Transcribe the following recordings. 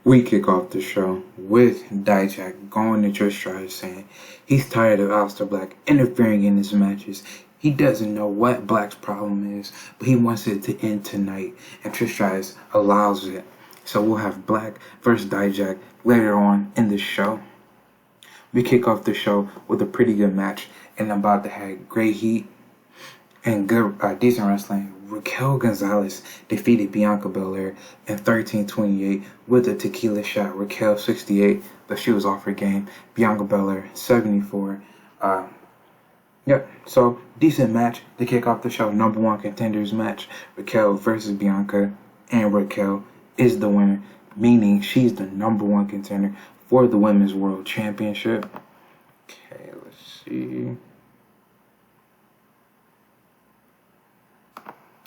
We kick off the show with Dijak going to Trish Stratus saying he's tired of Aleister Black interfering in his matches. He doesn't know what Black's problem is, but he wants it to end tonight, and Trish Stratus allows it. So we'll have Black versus Dijak later on in the show. We kick off the show with a pretty good match, and I'm about to have great heat and good, decent wrestling. Raquel Gonzalez defeated Bianca Belair in 13:28 with a tequila shot. Raquel 68, but she was off her game. Bianca Belair 74. So decent match to kick off the show. Number one contenders match. Raquel versus Bianca, and Raquel is the winner, meaning she's the number one contender for the Women's World Championship. Okay, let's see.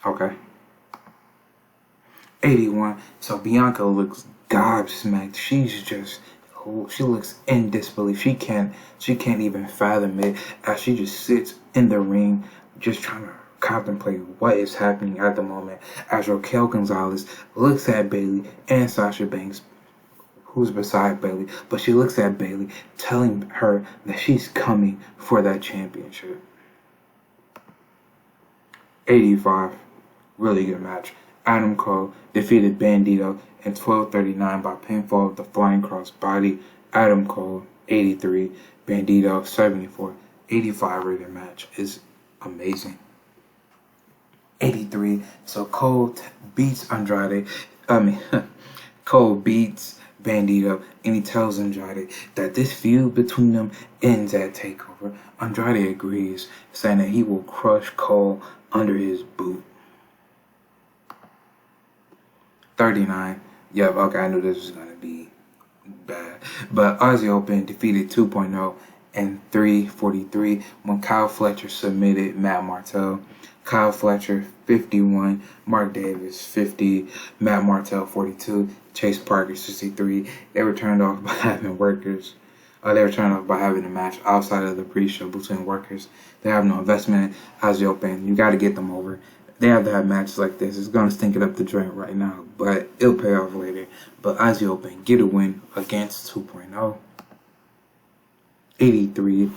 Okay. 81. So Bianca looks gobsmacked. She looks in disbelief. She can't even fathom it as she just sits in the ring just trying to contemplate what is happening at the moment as Raquel Gonzalez looks at Bayley and Sasha Banks, who's beside Bayley, but she looks at Bayley telling her that she's coming for that championship. 85. Really good match. Adam Cole defeated Bandito in 12:39 by pinfall with the flying cross body. Adam Cole 83, Bandito 74. 85 rated match is amazing. 83. So Cole beats Cole beats Bandito, and he tells Andrade that this feud between them ends at TakeOver. Andrade agrees, saying that he will crush Cole under his boot. 39. Yep, okay, I knew this was going to be bad. But Aussie Open defeated 2.0 in 3:43 when Kyle Fletcher submitted Matt Martel. Kyle Fletcher 51, Mark Davis 50, Matt Martel 42, Chase Parker 63. They were turned off by having workers. They were turned off by having a match outside of the pre-show between workers. They have no investment in Aussie Open. You got to get them over. They have to have matches like this. It's going to stink it up the joint right now, but it'll pay off later. But Aussie Open get a win against 2.0. 83.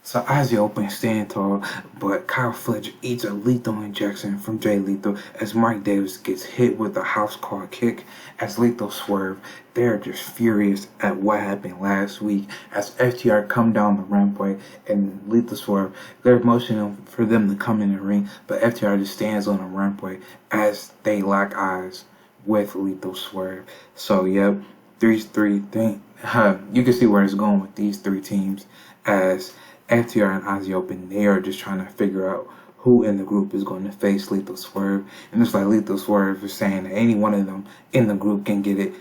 So Aussie Open stand tall, but Kyle Fletcher eats a lethal injection from Jay Lethal as Mark Davis gets hit with a house call kick as Lethal swerve. They're just furious at what happened last week as FTR come down the rampway and Lethal swerve. They're motioning for them to come in the ring, but FTR just stands on the rampway as they lock eyes with Lethal swerve. So yep, these three things. You can see where it's going with these three teams as FTR and Aussie Open, they are just trying to figure out who in the group is going to face Lethal Swerve. And it's like Lethal Swerve is saying that any one of them in the group can get it.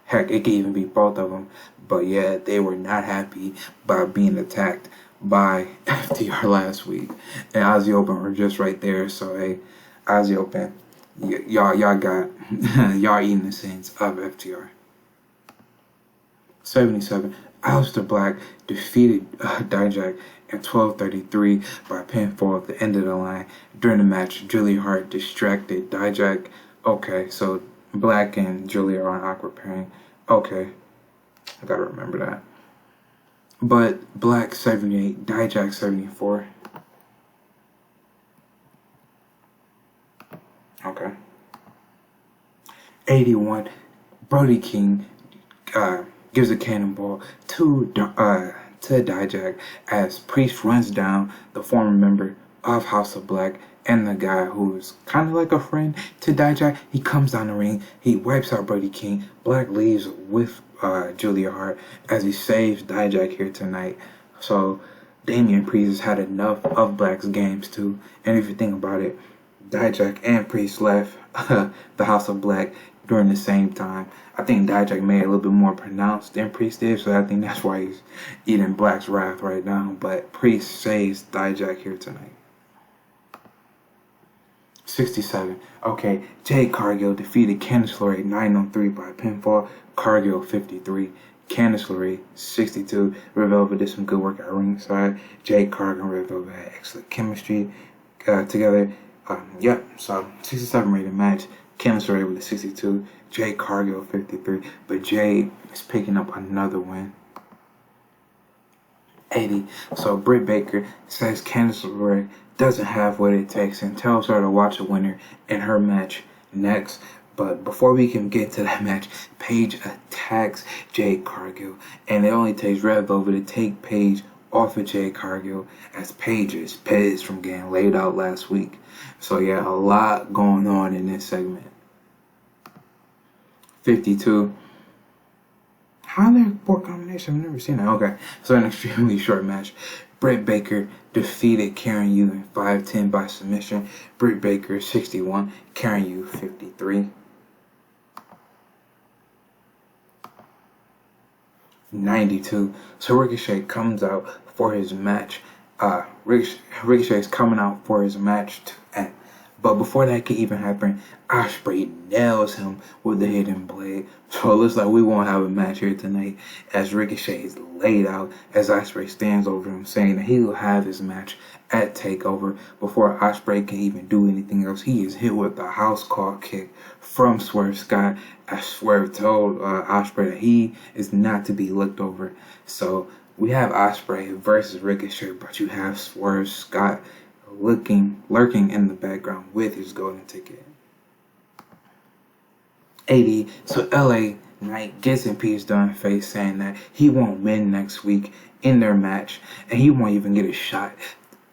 Heck, it could even be both of them. But yeah, they were not happy by being attacked by FTR last week. And Aussie Open were just right there. So hey, Aussie Open, y'all got, y'all eating the sins of FTR. 77. Aleister Black defeated Dijak in 12:33 by pinfall at the end of the line. During the match, Julia Hart distracted Dijak. Okay, so Black and Julia are an awkward pairing. Okay, I gotta remember that. But Black 78, Dijak 74. Okay. 81. Brody King gives a cannonball to Dijak as Priest runs down the former member of House of Black and the guy who's kind of like a friend to Dijak. He comes down the ring, he wipes out Brody King. Black leaves with Julia Hart as he saves Dijak here tonight. So Damian Priest has had enough of Black's games too. And if you think about it, Dijak and Priest left the House of Black during the same time. I think Dijak made it a little bit more pronounced than Priest did, so I think that's why he's eating Black's wrath right now. But Priest saves Dijak here tonight. 67. Okay, Jade Cargill defeated Candice LeRae 9-3 by pinfall. Cargill 53. Candice LeRae 62. Red Velvet did some good work at ringside. Jade Cargill and Red Velvet had excellent chemistry together. So 67 rated match. Candice LeRae with a 62, Jade Cargill 53, but Jade is picking up another win. 80. So Britt Baker says Candice LeRae doesn't have what it takes and tells her to watch a winner in her match next. But before we can get to that match, Paige attacks Jade Cargill, and it only takes Red Velvet to take Paige off of Jade Cargill, as Paige is pissed from getting laid out last week. So yeah, a lot going on in this segment. 52. How are there 4 combinations? I've never seen that. Okay, so an extremely short match. Britt Baker defeated Karen Yu in 5-10 by submission. Britt Baker 61, Karen Yu 53. 92. So Ricochet comes out for his match. Ricochet is coming out for his match to end. But before that can even happen, Ospreay nails him with the hidden blade. So it looks like we won't have a match here tonight, as Ricochet is laid out as Ospreay stands over him, saying that he will have his match at TakeOver. Before Ospreay can even do anything else, he is hit with a house call kick from Swerve Scott, as Swerve told Ospreay that he is not to be looked over. So we have Ospreay versus Ricochet, but you have Swerve Scott lurking in the background with his golden ticket. 80. So LA Knight gets in Pete's Dunne face, saying that he won't win next week in their match, and he won't even get a shot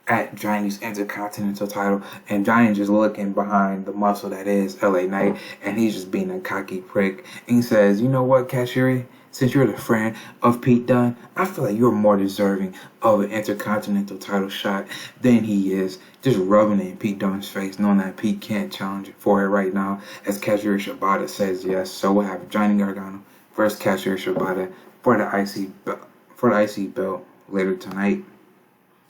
at Johnny's Intercontinental title. And Johnny just looking behind the muscle that is LA Knight, and he's just being a cocky prick. And he says, "You know what, Katsuyori? Since you're the friend of Pete Dunne, I feel like you're more deserving of an Intercontinental title shot than he is." Just rubbing it in Pete Dunne's face, knowing that Pete can't challenge for it right now, as Katsuyori Shibata says yes. So we'll have Johnny Gargano versus Katsuyori Shibata for the IC belt later tonight.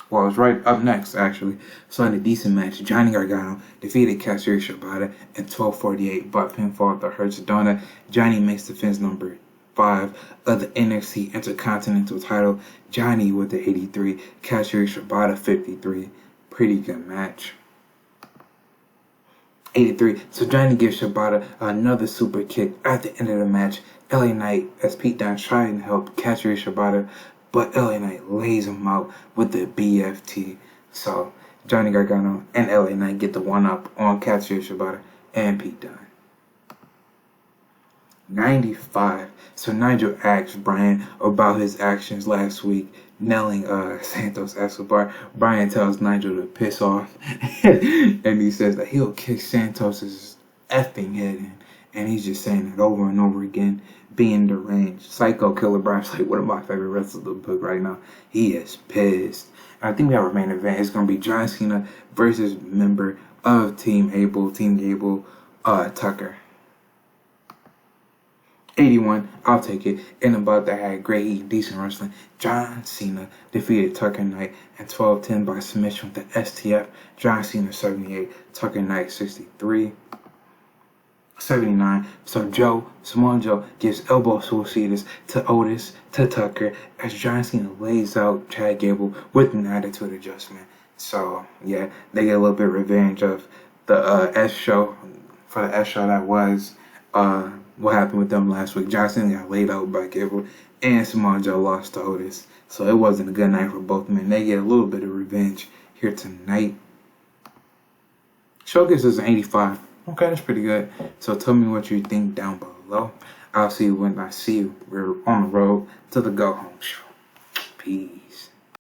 Well, it's right up next, actually. So in a decent match, Johnny Gargano defeated Katsuyori Shibata in 12:48 butt pinfall that hurts Donna. Johnny makes defense number 5 of the NXT Intercontinental title. Johnny with the 83, Katsuyori Shibata 53. Pretty good match. 83. So Johnny gives Shibata another super kick at the end of the match. LA Knight, as Pete Dunne trying to help Katsuyori Shibata, but LA Knight lays him out with the BFT. So Johnny Gargano and LA Knight get the one up on Katsuyori Shibata and Pete Dunne. 95. So Nigel asks Bryan about his actions last week, nailing Santos Escobar. Bryan tells Nigel to piss off, and he says that he'll kick Santos's effing head in. And he's just saying it over and over again, being deranged. Psycho Killer Bryan's like one of my favorite wrestlers of the book right now. He is pissed. And I think we have our main event. It's going to be John Cena versus member of Team Gable, Tucker. 81, I'll take it. In about that had great heat, decent wrestling. John Cena defeated Tucker Knight in 12-10 by submission with the STF. John Cena 78, Tucker Knight 63. 79. So Samoa Joe gives elbow suicidas to Otis, to Tucker, as John Cena lays out Chad Gable with an attitude adjustment. So yeah, they get a little bit of revenge of the S show that was what happened with them last week. John Cena got laid out by Gable, and Samoa Joe lost to Otis. So it wasn't a good night for both men. They get a little bit of revenge here tonight. Showcase is an 85. Okay, that's pretty good. So tell me what you think down below. I'll see you when I see you. We're on the road to the Go Home Show. Peace.